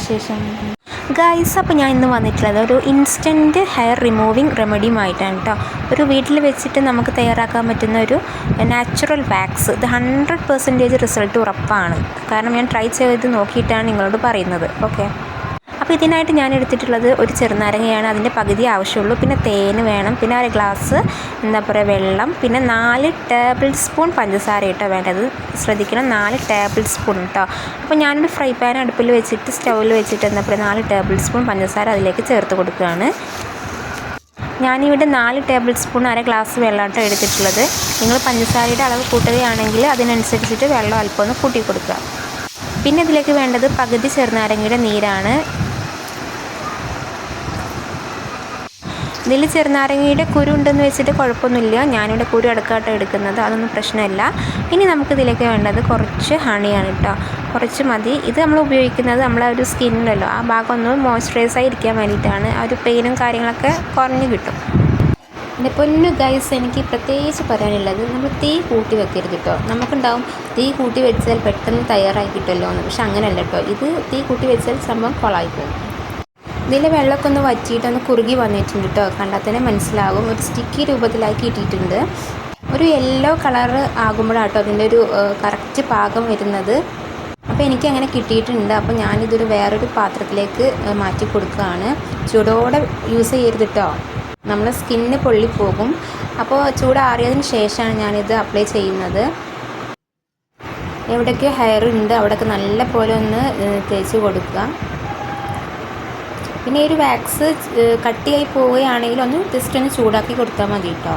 വിശേഷം ഗൈസ്? അപ്പോൾ ഞാൻ ഇന്ന് വന്നിട്ടുള്ളത് ഒരു ഇൻസ്റ്റൻറ്റ് ഹെയർ റിമൂവിങ് റെമഡിയുമായിട്ടാണ് കേട്ടോ. ഒരു വീട്ടിൽ വെച്ചിട്ട് നമുക്ക് തയ്യാറാക്കാൻ പറ്റുന്ന ഒരു നാച്ചുറൽ വാക്സ്. ഇത് 100% റിസൾട്ട് ഉറപ്പാണ്. കാരണം ഞാൻ ട്രൈ ചെയ്ത് നോക്കിയിട്ടാണ് നിങ്ങളോട് പറയുന്നത്. ഓക്കെ, അപ്പോൾ ഇതിനായിട്ട് ഞാൻ എടുത്തിട്ടുള്ളത് ഒരു ചെറുനാരങ്ങയാണ്. അതിൻ്റെ പകുതി ആവശ്യമുള്ളൂ. പിന്നെ തേൻ വേണം, പിന്നെ 1 ഗ്ലാസ് വെള്ളം, പിന്നെ 4 ടേബിൾ സ്പൂൺ പഞ്ചസാര കേട്ടോ വേണ്ടത്. ശ്രദ്ധിക്കണം, 4 ടേബിൾ സ്പൂൺ കേട്ടോ. അപ്പോൾ ഞാനൊരു ഫ്രൈ പാൻ അടുപ്പിൽ വെച്ചിട്ട് സ്റ്റൗവിൽ വെച്ചിട്ട് 4 ടേബിൾ സ്പൂൺ പഞ്ചസാര അതിലേക്ക് ചേർത്ത് കൊടുക്കുകയാണ്. ഞാനിവിടെ 4 ടേബിൾ സ്പൂൺ 1 ഗ്ലാസ് വെള്ളമാട്ടോ എടുത്തിട്ടുള്ളത്. നിങ്ങൾ പഞ്ചസാരയുടെ അളവ് കൂട്ടുകയാണെങ്കിൽ അതിനനുസരിച്ചിട്ട് വെള്ളം അല്പം ഒന്ന് കൂട്ടി കൊടുക്കുക. പിന്നെ ഇതിലേക്ക് വേണ്ടത് പകുതി ചെറുനാരങ്ങയുടെ നീരാണ്. ഇതിൽ ചെറുനാരങ്ങയുടെ കുരു ഉണ്ടെന്ന് വെച്ചിട്ട് കുഴപ്പമൊന്നുമില്ല. ഞാനിവിടെ കുരു അടക്കാട്ടോ എടുക്കുന്നത്, അതൊന്നും പ്രശ്നമില്ല. ഇനി നമുക്കിതിലേക്ക് വേണ്ടത് കുറച്ച് ഹണിയാണ് കേട്ടോ. കുറച്ച് മതി. ഇത് നമ്മൾ ഉപയോഗിക്കുന്നത് നമ്മളെ ഒരു സ്കിന്നിലല്ലോ, ആ ഭാഗം ഒന്ന് മോയ്സ്ചറൈസ് ആയി ഇരിക്കാൻ വേണ്ടിയിട്ടാണ്. ആ ഒരു പെയിനും കാര്യങ്ങളൊക്കെ കുറഞ്ഞ് കിട്ടും. എൻ്റെ പൊന്നു ഗൈസ്, എനിക്ക് പ്രത്യേകിച്ച് പറയാനുള്ളത്, നമ്മൾ തീ കൂട്ടി വെക്കരുത് കേട്ടോ. നമുക്കുണ്ടാവും തീ കൂട്ടി വെച്ചാൽ പെട്ടെന്ന് തയ്യാറായി കിട്ടുമല്ലോ എന്ന്. പക്ഷെ അങ്ങനെയല്ല കേട്ടോ. ഇത് തീ കൂട്ടി വെച്ചാൽ സംഭവം കൊളായിപ്പോകും. ഇതിലെ വെള്ളമൊക്കെ ഒന്ന് വറ്റിയിട്ടൊന്ന് കുറുകി വന്നിട്ടുണ്ട് കേട്ടോ. കണ്ടാൽ തന്നെ മനസ്സിലാവും. ഒരു സ്റ്റിക്കി രൂപത്തിലാക്കി ഇട്ടിട്ടുണ്ട്. ഒരു യെല്ലോ കളറ് ആകുമ്പോഴാട്ടോ അതിൻ്റെ ഒരു കറക്റ്റ് പാകം വരുന്നത്. അപ്പോൾ എനിക്ക് അങ്ങനെ കിട്ടിയിട്ടുണ്ട്. അപ്പോൾ ഞാനിതൊരു വേറൊരു പാത്രത്തിലേക്ക് മാറ്റി കൊടുക്കുകയാണ്. ചൂടോടെ യൂസ് ചെയ്യരുത് കേട്ടോ, നമ്മുടെ സ്കിന്ന് പൊള്ളിപ്പോകും. അപ്പോൾ ചൂടാറിയതിന് ശേഷമാണ് ഞാനിത് അപ്ലൈ ചെയ്യുന്നത്. എവിടെയൊക്കെ ഹെയർ ഉണ്ട് അവിടെയൊക്കെ നല്ല പോലെ ഒന്ന് തേച്ച് കൊടുക്കുക. പിന്നെ ഈ ഒരു വാക്സ് കട്ടിയായി പോവുകയാണെങ്കിൽ ജസ്റ്റ് ഒന്ന് ചൂടാക്കി കൊടുത്താൽ മതി കേട്ടോ.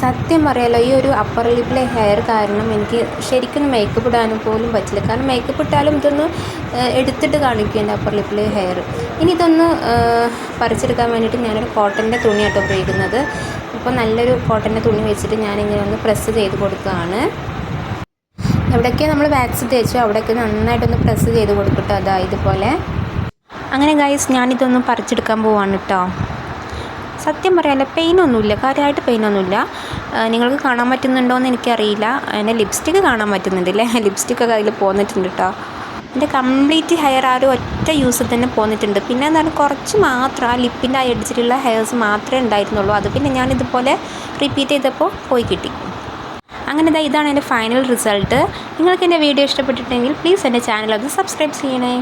സത്യം പറയാലോ, ഈ ഒരു അപ്പർ ലിപ്പിലെ ഹെയർ കാരണം എനിക്ക് ശരിക്കും മേക്കപ്പ് ഇടാനും പോലും പറ്റില്ല. കാരണം മേക്കപ്പ് ഇട്ടാലും ഇതൊന്ന് എടുത്തിട്ട് കാണിക്കേണ്ട അപ്പർ ലിപ്പിലെ ഹെയർ. ഇനി ഇതൊന്ന് പറിച്ചെടുക്കാൻ വേണ്ടിയിട്ട് ഞാനൊരു കോട്ടൻ്റെ തുണിയാട്ടോ ഉപയോഗിക്കുന്നത്. അപ്പോൾ നല്ലൊരു കോട്ടൻ്റെ തുണി വെച്ചിട്ട് ഞാനിങ്ങനെ ഒന്ന് പ്രസ് ചെയ്ത് കൊടുക്കുകയാണ്. എവിടെയൊക്കെ നമ്മൾ വാക്സ് തേച്ചോ അവിടെയൊക്കെ നന്നായിട്ടൊന്ന് പ്രസ് ചെയ്ത് കൊടുക്കട്ടോ. അതാ ഇതുപോലെ. അങ്ങനെ ഗൈസ്, ഞാനിതൊന്ന് പറിച്ചെടുക്കാൻ പോവാണ് കേട്ടോ. സത്യം പറയാമല്ലോ, പെയിനൊന്നുമില്ല, കാര്യമായിട്ട് പെയിനൊന്നുമില്ല. നിങ്ങൾക്ക് കാണാൻ പറ്റുന്നുണ്ടോയെന്ന് എനിക്കറിയില്ല. എൻ്റെ ലിപ്സ്റ്റിക്ക് കാണാൻ പറ്റുന്നുണ്ടല്ലേ? ലിപ്സ്റ്റിക്കൊക്കെ അതിൽ പോന്നിട്ടുണ്ട് കേട്ടോ. എൻ്റെ കംപ്ലീറ്റ് ഹെയർ ആ ഒരു ഒറ്റ യൂസിൽ തന്നെ പോന്നിട്ടുണ്ട്. പിന്നെ എന്താണ്, കുറച്ച് മാത്രം ആ ലിപ്പിൻ്റെ ആ എഡ്ജിലുള്ള ഹെയർസ് മാത്രമേ ഉണ്ടായിരുന്നുള്ളൂ. അത് പിന്നെ ഞാനിതുപോലെ റിപ്പീറ്റ് ചെയ്തപ്പോൾ പോയി കിട്ടി. അങ്ങനെ ഇതാണ് എൻ്റെ ഫൈനൽ റിസൾട്ട്. നിങ്ങൾക്ക് എൻ്റെ വീഡിയോ ഇഷ്ടപ്പെട്ടിട്ടുണ്ടെങ്കിൽ പ്ലീസ് എൻ്റെ ചാനൽ ഒന്ന് സബ്സ്ക്രൈബ് ചെയ്യണേ.